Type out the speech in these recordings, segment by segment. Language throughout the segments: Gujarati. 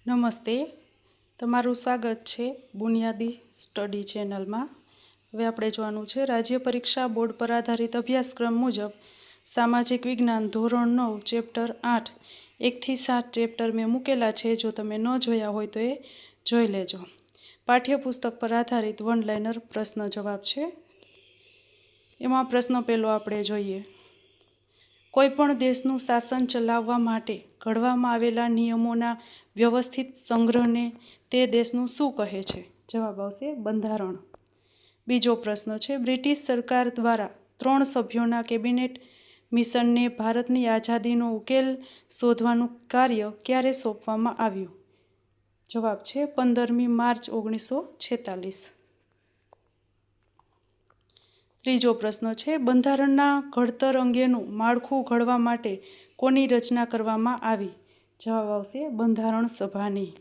નમસ્તે, તમારું સ્વાગત છે બુનિયાદી સ્ટડી ચેનલમાં। હવે આપણે જોવાનું છે રાજ્ય પરીક્ષા બોર્ડ પર આધારિત અભ્યાસક્રમ મુજબ સામાજિક વિજ્ઞાન ધોરણ 9 ચેપ્ટર 8 1થી 7 ચેપ્ટર મેં મૂકેલા છે। જો તમે ન જોયા હોય તો એ જોઈ લેજો। પાઠ્યપુસ્તક પર આધારિત વન લાઇનર પ્રશ્ન જવાબ છે। એમાં પ્રશ્ન પહેલો આપણે જોઈએ। કોઈપણ દેશનું શાસન ચલાવવા માટે ઘડવામાં આવેલા નિયમોના વ્યવસ્થિત સંગ્રહને તે દેશનું શું કહે છે? જવાબ આવશે બંધારણ। બીજો પ્રશ્ન છે બ્રિટિશ સરકાર દ્વારા 3 સભ્યોના કેબિનેટ મિશનને ભારતની આઝાદીનો ઉકેલ શોધવાનું કાર્ય ક્યારે સોંપવામાં આવ્યું? જવાબ છે 15મી માર્ચ 1946। ત્રીજો પ્રશ્ન છે બંધારણના ઘડતર અંગેનું માળખું ઘડવા માટે કોની રચના કરવામાં આવી? જવાબ આવશે બંધારણ સભાની।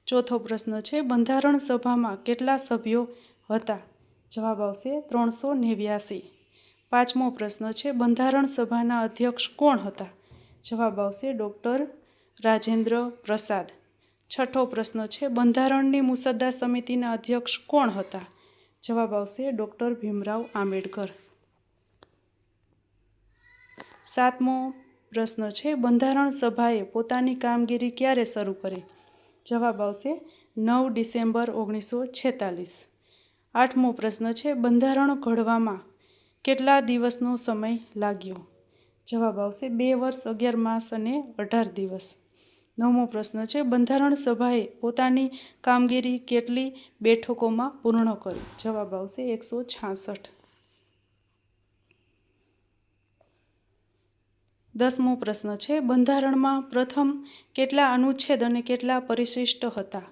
ચોથો પ્રશ્ન છે બંધારણ સભામાં કેટલા સભ્યો હતા? જવાબ આવશે 389। પાંચમો પ્રશ્ન છે બંધારણ સભાના અધ્યક્ષ કોણ હતા? જવાબ આવશે ડૉક્ટર રાજેન્દ્ર પ્રસાદ। છઠ્ઠો પ્રશ્ન છે બંધારણની મુસદ્દા સમિતિના અધ્યક્ષ કોણ હતા? જવાબ આવશે ડૉક્ટર ભીમરાવ આંબેડકર। સાતમો પ્રશ્ન છે બંધારણ સભાએ પોતાની કામગીરી ક્યારે શરૂ કરી? જવાબ આવશે 9 ડિસેમ્બર 1946। આઠમો પ્રશ્ન છે બંધારણ ઘડવામાં કેટલા દિવસનો સમય લાગ્યો? જવાબ આવશે 2 વર્ષ 11 માસ અને 18 દિવસ। નવમો પ્રશ્ન છે બંધારણ સભાએ પોતાની કામગીરી કેટલી બેઠકોમાં પૂર્ણ કરી? જવાબ આવશે 166। 10મો પ્રશ્ન છે બંધારણમાં પ્રથમ કેટલા અનુચ્છેદ અને કેટલા પરિશિષ્ટ હતા?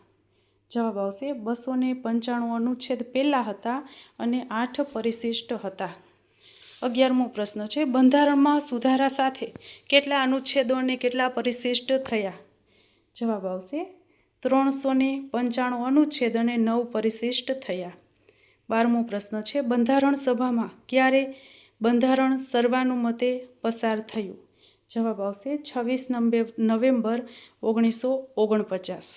જવાબ આવશે 295 અનુચ્છેદ પહેલા હતા અને 8 પરિશિષ્ટ હતા। 11મો પ્રશ્ન છે બંધારણમાં સુધારા સાથે કેટલા અનુચ્છેદો અને કેટલા પરિશિષ્ટ થયા? જવાબ આવશે 395 અનુચ્છેદ અને 9 પરિશિષ્ટ થયા। 12મો પ્રશ્ન છે બંધારણ સભામાં ક્યારે બંધારણ સર્વાનુમતે પસાર થયું? જવાબ આવશે 26 નવેમ્બર 1949।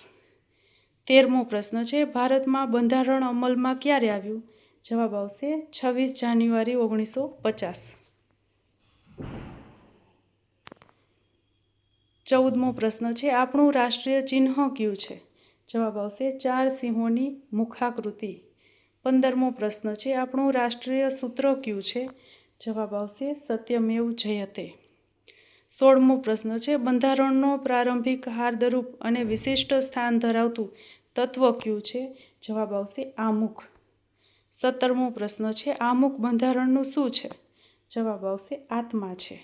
13મો પ્રશ્ન છે ભારતમાં બંધારણ અમલમાં ક્યારે આવ્યું? જવાબ આવશે 26 જાન્યુઆરી 1950। 14મો પ્રશ્ન છે આપણું રાષ્ટ્રીય ચિહ્ન કયું છે? જવાબ આવશે 4 સિંહોની મુખાકૃતિ। 15મો પ્રશ્ન છે આપણું રાષ્ટ્રીય સૂત્ર કયું છે? જવાબ આવશે સત્યમેવ જયતે। 16મો પ્રશ્ન છે બંધારણનો પ્રારંભિક હાર્દરૂપ અને વિશિષ્ટ સ્થાન ધરાવતું તત્વ કયું છે? જવાબ આવશે આમુખ। 17મો પ્રશ્ન છે આમુખ બંધારણનું શું છે? જવાબ આવશે આત્મા છે।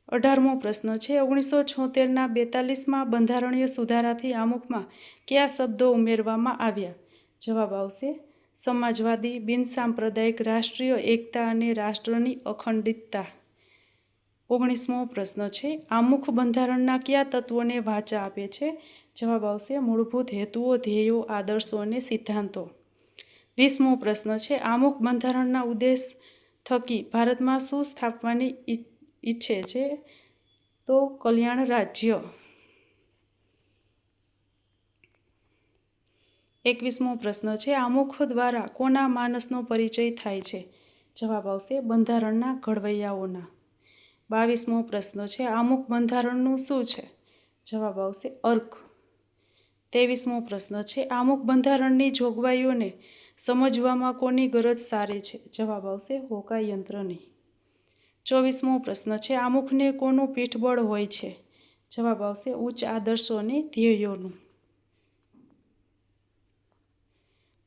18મો પ્રશ્ન છે 1976ના 42મા બંધારણીય સુધારાથી આમુખમાં કયા શબ્દો ઉમેરવામાં આવ્યા? જવાબ આવશે સમાજવાદી, બિનસાંપ્રદાયિક, રાષ્ટ્રીય એકતા અને રાષ્ટ્રની અખંડિતતા। 19મો પ્રશ્ન છે આમુખ બંધારણના કયા તત્વોને વાચા આપે છે? જવાબ આવશે મૂળભૂત હેતુઓ, ધ્યેયો, આદર્શો અને સિદ્ધાંતો। 20મો પ્રશ્ન છે આમુખ બંધારણના ઉદ્દેશ થકી ભારતમાં શું સ્થાપવાની ઈચ્છે છે? તો કલ્યાણ રાજ્ય। 21મો પ્રશ્ન છે આમુખ દ્વારા કોના માનસનો પરિચય થાય છે? જવાબ આવશે બંધારણના ઘડવૈયાઓના। 22મો પ્રશ્ન છે આમુખ બંધારણનું શું છે? જવાબ આવશે અર્ક। 23મો પ્રશ્ન છે આમુખ બંધારણની જોગવાઈઓને સમજવામાં કોની ગરજ સારે છે? જવાબ આવશે હોકાયંત્રની। 24મો પ્રશ્ન છે આમુખને કોનું પીઠબળ હોય છે? જવાબ આવશે ઉચ્ચ આદર્શો અને ધ્યેયોનું।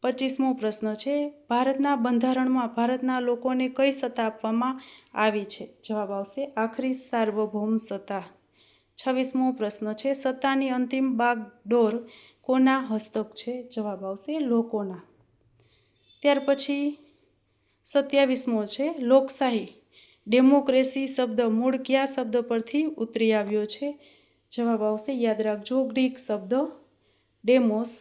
25મો પ્રશ્ન છે ભારતના બંધારણમાં ભારતના લોકોને કઈ સત્તા આપવામાં આવી છે? જવાબ આવશે આખરી સાર્વભૌમ સત્તા। 26મો પ્રશ્ન છે સત્તાની અંતિમ બાગડોર કોના હસ્તક છે? જવાબ આવશે લોકોના। ત્યાર પછી 27મો છે લોકશાહી, ડેમોક્રેસી શબ્દ મૂળ કયા શબ્દ પરથી ઉતરી આવ્યો છે? જવાબ આવશે યાદ રાખજો ગ્રીક શબ્દ ડેમોસ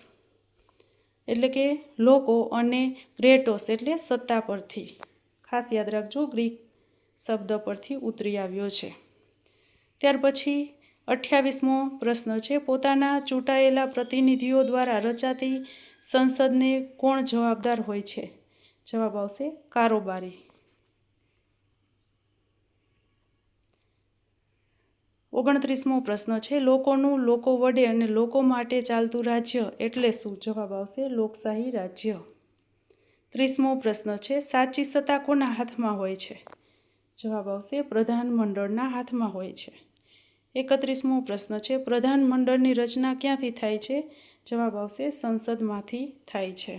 એટલે કે લોકો અને ક્રેટોસ એટલે સત્તા પરથી, ખાસ યાદ રાખજો ગ્રીક શબ્દ પરથી ઉતરી આવ્યો છે। ત્યાર પછી 28મો પ્રશ્ન છે, પોતાના ચૂંટાયેલા પ્રતિનિધિઓ દ્વારા રચાતી સંસદને કોણ જવાબદાર હોય છે? જવાબ આવશે કારોબારી. 29મો પ્રશ્ન છે, લોકોનું, લોકો વડે અને લોકો માટે ચાલતું રાજ્ય એટલે શું? જવાબ આવશે લોકશાહી રાજ્ય. 30મો પ્રશ્ન છે, સાચી સત્તા કોના હાથમાં હોય છે? જવાબ આવશે પ્રધાનમંડળના હાથમાં હોય છે. 31મો પ્રશ્ન છે, પ્રધાનમંડળની રચના ક્યાંથી થાય છે? જવાબ આવશે સંસદમાંથી થાય છે.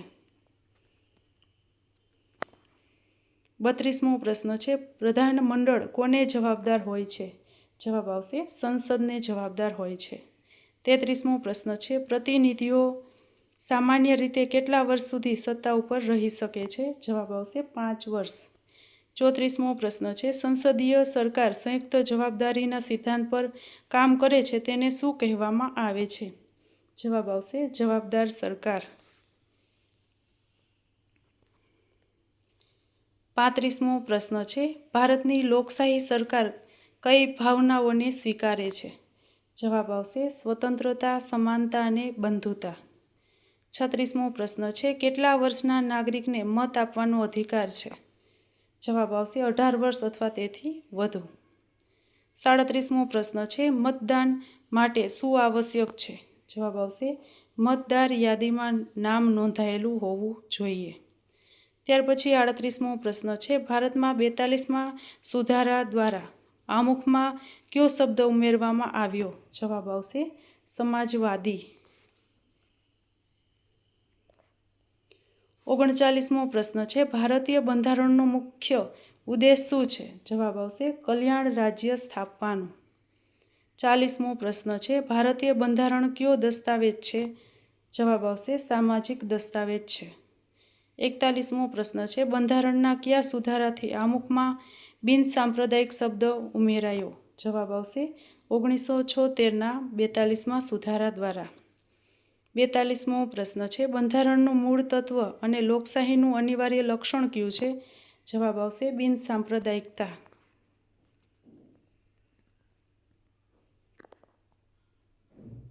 32મો પ્રશ્ન છે, પ્રધાનમંડળ કોને જવાબદાર હોય છે? જવાબ આવશે સંસદને જવાબદાર હોય છે. 33મો પ્રશ્ન છે, પ્રતિનિધિઓ સામાન્ય રીતે કેટલા વર્ષ સુધી સત્તા ઉપર રહી શકે છે? જવાબ આવશે 5 વર્ષ. 34મો પ્રશ્ન છે, સંસદીય સરકાર સંયુક્ત જવાબદારીના સિદ્ધાંત પર કામ કરે છે તેને શું કહેવામાં આવે છે? જવાબ આવશે જવાબદાર સરકાર. 35મો પ્રશ્ન છે, ભારતની લોકશાહી સરકાર કઈ ભાવનાઓને સ્વીકારે છે? જવાબ આવશે સ્વતંત્રતા, સમાનતા અને બંધુતા. 36મો પ્રશ્ન છે, કેટલા વર્ષના નાગરિકને મત આપવાનો અધિકાર છે? જવાબ આવશે 18 વર્ષ અથવા તેથી વધુ. 37મો પ્રશ્ન છે, મતદાન માટે શું આવશ્યક છે? જવાબ આવશે મતદાર યાદીમાં નામ નોંધાયેલું હોવું જોઈએ. ત્યાર પછી 38મો પ્રશ્ન છે, ભારતમાં 42મા સુધારા દ્વારા આમુખમાં કયો શબ્દ ઉમેરવામાં આવ્યો? જવાબ આવશે સમાજવાદી. 39મો પ્રશ્ન છે, ભારતીય બંધારણનો મુખ્ય ઉદ્દેશ શું છે? જવાબ આવશે કલ્યાણ રાજ્ય સ્થાપવાનું. 40મો પ્રશ્ન છે, ભારતીય બંધારણ કયો દસ્તાવેજ છે? જવાબ આવશે સામાજિક દસ્તાવેજ છે. 41મો પ્રશ્ન છે, બંધારણના કયા સુધારાથી આમુખમાં બિનસાંપ્રદાયિક શબ્દ ઉમેરાયો? જવાબ આવશે 1976ના 42મા સુધારા દ્વારા. 42મો પ્રશ્ન છે, બંધારણનું મૂળ તત્વ અને લોકશાહીનું અનિવાર્ય લક્ષણ કયું છે? જવાબ આવશે બિનસાંપ્રદાયિકતા.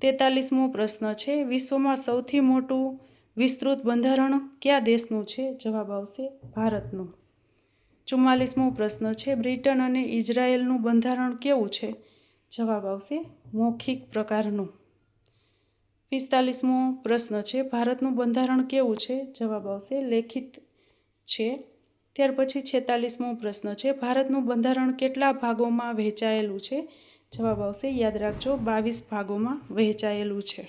43મો પ્રશ્ન છે, વિશ્વમાં સૌથી મોટું વિસ્તૃત બંધારણ કયા દેશનું છે? જવાબ આવશે ભારતનું. 44મો પ્રશ્ન છે, બ્રિટન અને ઇઝરાયેલનું બંધારણ કેવું છે? જવાબ આવશે મૌખિક પ્રકારનું. 45મો પ્રશ્ન છે, ભારતનું બંધારણ કેવું છે? જવાબ આવશે લેખિત છે. ત્યાર પછી 46મો પ્રશ્ન છે, ભારતનું બંધારણ કેટલા ભાગોમાં વહેંચાયેલું છે? જવાબ આવશે યાદ રાખજો 22 ભાગોમાં વહેંચાયેલું છે.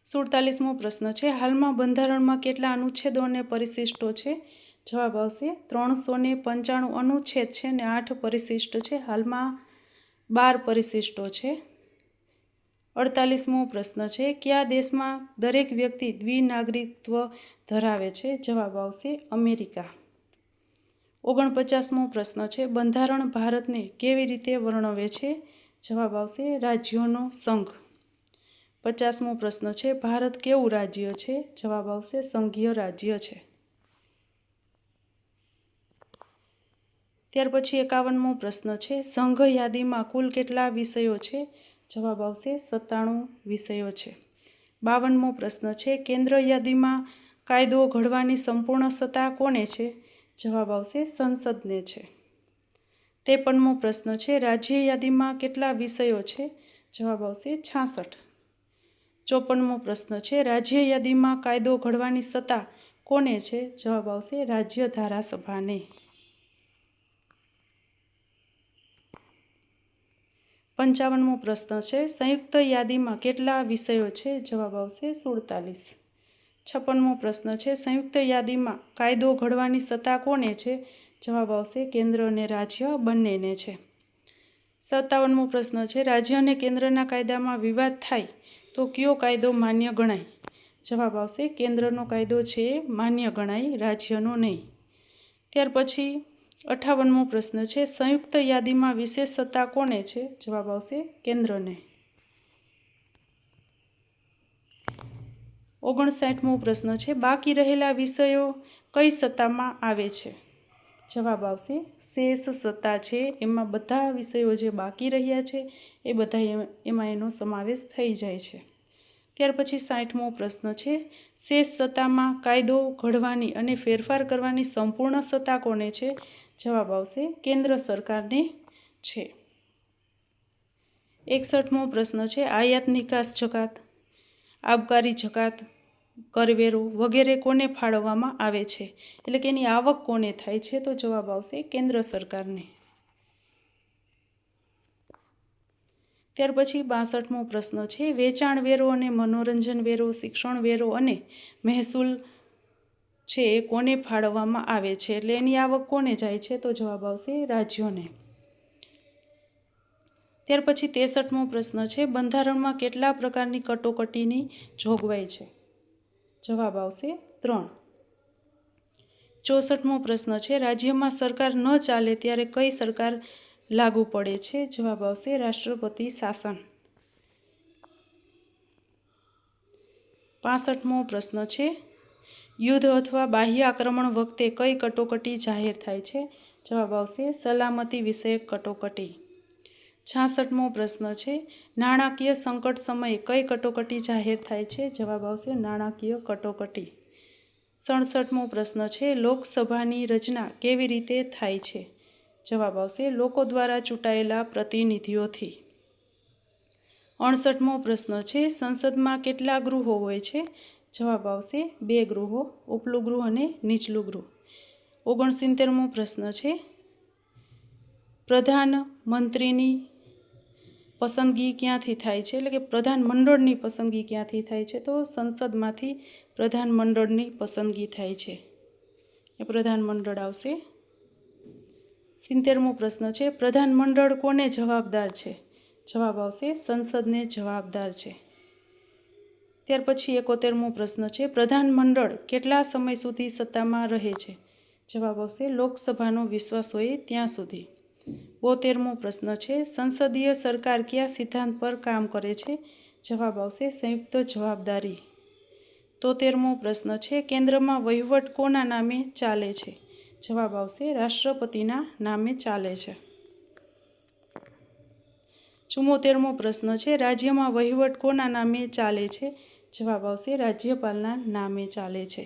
47મો પ્રશ્ન છે, હાલમાં બંધારણમાં કેટલા અનુચ્છેદો અને પરિશિષ્ટો છે? જવાબ આવશે 395 અનુચ્છેદ છે અને 8 પરિશિષ્ટ છે. હાલમાં 12 પરિશિષ્ટો છે. 48મો પ્રશ્ન છે, કયા દેશમાં દરેક વ્યક્તિ દ્વિનાગરિકત્વ ધરાવે છે? જવાબ આવશે અમેરિકા. 49મો પ્રશ્ન છે, બંધારણ ભારતને કેવી રીતે વર્ણવે છે? જવાબ આવશે રાજ્યોનો સંઘ. 50મો પ્રશ્ન છે, ભારત કેવું રાજ્ય છે? જવાબ આવશે સંઘીય રાજ્ય છે. ત્યાર પછી 51મો પ્રશ્ન છે, સંઘ યાદીમાં કુલ કેટલા વિષયો છે? જવાબ આવશે 97 વિષયો છે. 52મો પ્રશ્ન છે, કેન્દ્ર યાદીમાં કાયદો ઘડવાની સંપૂર્ણ સત્તા કોને છે? જવાબ આવશે સંસદને છે. 53મો પ્રશ્ન છે, રાજ્ય યાદીમાં કેટલા વિષયો છે? જવાબ આવશે 66. 54મો પ્રશ્ન છે, રાજ્ય યાદીમાં કાયદો ઘડવાની સત્તા કોને છે? જવાબ આવશે રાજ્ય ધારાસભાને. 55મો પ્રશ્ન છે, સંયુક્ત યાદીમાં કેટલા વિષયો છે? જવાબ આવશે 47. 56મો પ્રશ્ન છે, સંયુક્ત યાદીમાં કાયદો ઘડવાની સત્તા કોને છે? જવાબ આવશે કેન્દ્ર અને રાજ્ય બંનેને છે. 57મો પ્રશ્ન છે, રાજ્ય અને કેન્દ્રના કાયદામાં વિવાદ થાય તો કયો કાયદો માન્ય ગણાય? જવાબ આવશે કેન્દ્રનો કાયદો છે એ માન્ય ગણાય, રાજ્યનો નહીં. ત્યાર પછી 58મો પ્રશ્ન છે, સંયુક્ત યાદીમાં વિશેષ સત્તા કોને છે? જવાબ આવશે કેન્દ્રને. 59મો પ્રશ્ન છે, બાકી રહેલા વિષયો કઈ સત્તામાં આવે છે? જવાબ આવશે શેષ સત્તા છે એમાં બધા વિષયો જે બાકી રહ્યા છે એ બધા એમાં એનો સમાવેશ થઈ જાય છે. ત્યાર પછી 60મો પ્રશ્ન છે, શેષ સત્તામાં કાયદો ઘડવાની અને ફેરફાર કરવાની સંપૂર્ણ સત્તા કોને છે? જવાબ આવશે કેન્દ્ર સરકારને છે. 61મો પ્રશ્ન છે, આયાત નિકાસ જકાત, આબકારી જકાત, કરવેરો વગેરે કોને ફાળવવામાં આવે છે? એટલે કે એની આવક કોને થાય છે? તો જવાબ આવશે કેન્દ્ર સરકારને. ત્યાર પછી 62મો પ્રશ્ન છે, વેચાણ વેરો અને મનોરંજન વેરો, શિક્ષણ વેરો અને મહેસૂલ છે એ કોને ફાળવવામાં આવે છે? એટલે એની આવક કોને જાય છે? તો જવાબ આવશે રાજ્યોને. ત્યાર પછી 63મો પ્રશ્ન છે, બંધારણમાં કેટલા પ્રકારની કટોકટીની જોગવાઈ છે? જવાબ આવશે 3. 64મો પ્રશ્ન છે, રાજ્યમાં સરકાર ન ચાલે ત્યારે કઈ સરકાર લાગુ પડે છે? જવાબ આવશે રાષ્ટ્રપતિ શાસન. 65મો પ્રશ્ન છે, યુદ્ધ અથવા બાહ્ય આક્રમણ વખતે કઈ કટોકટી જાહેર થાય છે? જવાબ આવશે સલામતી વિષયક કટોકટી. 66મો પ્રશ્ન છે, નાણાકીય સંકટ સમયે કઈ કટોકટી જાહેર થાય છે? જવાબ આવશે નાણાકીય કટોકટી. 67મો પ્રશ્ન છે, લોકસભાની રચના કેવી રીતે થાય છે? જવાબ આવશે લોકો દ્વારા ચૂંટાયેલા પ્રતિનિધિઓથી. 68મો પ્રશ્ન છે, સંસદમાં કેટલા ગૃહો હોય છે? જવાબ આવશે 2 ગૃહો, ઉપલું ગૃહ અને નીચલું ગૃહ. 69મો પ્રશ્ન છે, પ્રધાનમંત્રીની પસંદગી ક્યાંથી થાય છે? એટલે કે પ્રધાનમંડળની પસંદગી ક્યાંથી થાય છે? તો સંસદમાંથી પ્રધાનમંડળની પસંદગી થાય છે. એ પ્રધાનમંડળ આવશે. 70મો પ્રશ્ન છે, પ્રધાનમંડળ કોને જવાબદાર છે? જવાબ આવશે સંસદને જવાબદાર છે. ત્યાર પછી 71મો પ્રશ્ન છે, પ્રધાનમંડળ કેટલા સમય સુધી સત્તામાં રહે છે? જવાબ આવશે લોકસભાનો વિશ્વાસ હોય ત્યાં સુધી. 72મો પ્રશ્ન છે, સંસદીય સરકાર કયા સિદ્ધાંત પર કામ કરે છે? જવાબ આવશે સંયુક્ત જવાબદારી. 73મો પ્રશ્ન છે, કેન્દ્રમાં વહીવટ કોના નામે ચાલે છે? જવાબ આવશે રાષ્ટ્રપતિના નામે ચાલે છે. 74મો પ્રશ્ન છે, રાજ્યમાં વહીવટ કોના નામે ચાલે છે? જવાબ આવશે રાજ્યપાલના નામે ચાલે છે.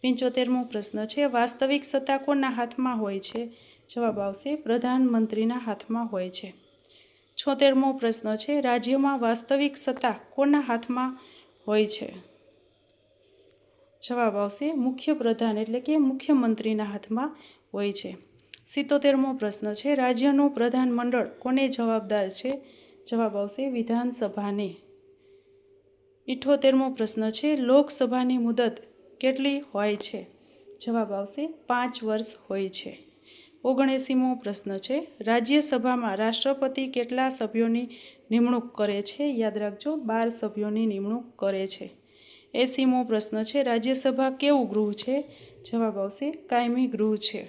75મો પ્રશ્ન છે, વાસ્તવિક સત્તા કોના હાથમાં હોય છે? જવાબ આવશે પ્રધાનમંત્રીના હાથમાં હોય છે. 76મો પ્રશ્ન છે, રાજ્યમાં વાસ્તવિક સત્તા કોના હાથમાં હોય છે? જવાબ આવશે મુખ્યપ્રધાન એટલે કે મુખ્યમંત્રીના હાથમાં હોય છે. 77મો પ્રશ્ન છે, રાજ્યનું પ્રધાનમંડળ કોને જવાબદાર છે? જવાબ આવશે વિધાનસભાને. 78મો પ્રશ્ન છે, લોકસભાની મુદત કેટલી હોય છે? જવાબ આવશે 5 વર્ષ હોય છે. 79મો પ્રશ્ન છે, રાજ્યસભામાં રાષ્ટ્રપતિ કેટલા સભ્યોની નિમણૂક કરે છે? યાદ રાખજો 12 સભ્યોની નિમણૂક કરે છે. 80મો પ્રશ્ન છે, રાજ્યસભા કેવું ગૃહ છે? જવાબ આવશે કાયમી ગૃહ છે.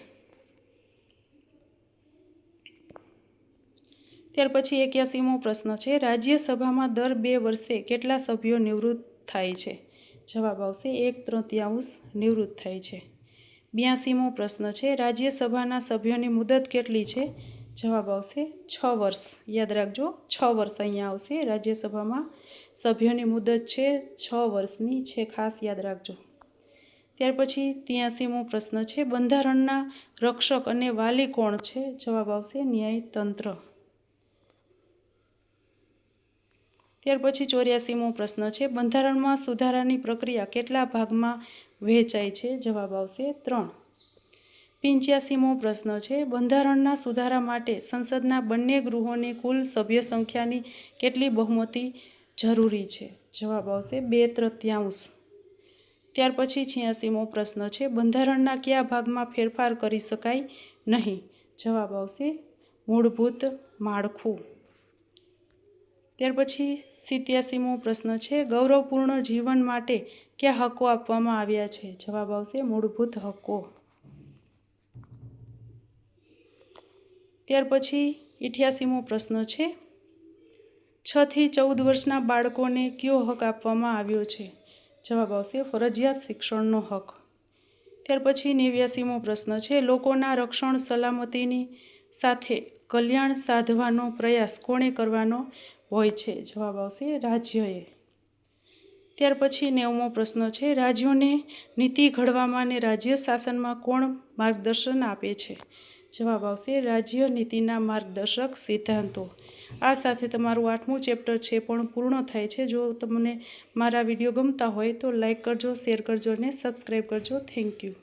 ત્યાર પછી 81મો પ્રશ્ન છે, રાજ્યસભામાં દર 2 વર્ષે કેટલા સભ્યો નિવૃત્ત થાય છે? જવાબ આવશે 1/3 નિવૃત્ત થાય છે. 82મો પ્રશ્ન છે, રાજ્યસભાના સભ્યોની મુદત કેટલી છે? જવાબ આવશે 6 વર્ષ. યાદ રાખજો 6 વર્ષ અહીંયા આવશે. રાજ્યસભામાં સભ્યોની મુદત છે 6 વર્ષની છે, ખાસ યાદ રાખજો. ત્યાર પછી 83મો પ્રશ્ન છે, બંધારણના રક્ષક અને વાલી કોણ છે? જવાબ આવશે ન્યાયતંત્ર. ત્યાર પછી 84મો પ્રશ્ન છે, બંધારણમાં સુધારાની પ્રક્રિયા કેટલા ભાગમાં વહેંચાય છે? જવાબ આવશે 3. 85મો પ્રશ્ન છે, બંધારણના સુધારા માટે સંસદના બંને ગૃહોની કુલ સભ્ય સંખ્યાની કેટલી બહુમતી જરૂરી છે? જવાબ આવશે 2/3. ત્યાર પછી 86મો પ્રશ્ન છે, બંધારણના કયા ભાગમાં ફેરફાર કરી શકાય નહીં? જવાબ આવશે મૂળભૂત માળખું. ત્યાર પછી 87મો પ્રશ્ન છે, ગૌરવપૂર્ણ જીવન માટે કયા હક્કો આપવામાં આવ્યા છે? જવાબ આવશે મૂળભૂત હક્કો. ત્યાર પછી 88મો પ્રશ્ન છે, 6 થી 14 વર્ષના બાળકોને કયો હક આપવામાં આવ્યો છે? જવાબ આવશે ફરજિયાત શિક્ષણનો હક. ત્યાર પછી 89મો પ્રશ્ન છે, લોકોના રક્ષણ સલામતીની સાથે કલ્યાણ સાધવાનો પ્રયાસ કોણે કરવાનો હોય છે? જવાબ આવશે રાજ્યએ. ત્યાર પછી 90મો પ્રશ્ન છે, રાજ્યોને નીતિ ઘડવામાં અને રાજ્ય શાસનમાં કોણ માર્ગદર્શન આપે છે? જવાબ આવશે રાજ્ય નીતિના માર્ગદર્શક સિદ્ધાંતો. આ સાથે તમારું 8મું ચેપ્ટર છે પણ પૂર્ણ થાય છે. જો તમને મારા વિડીયો ગમતા હોય તો લાઈક કરજો, શેર કરજો અને સબસ્ક્રાઈબ કરજો. Thank you.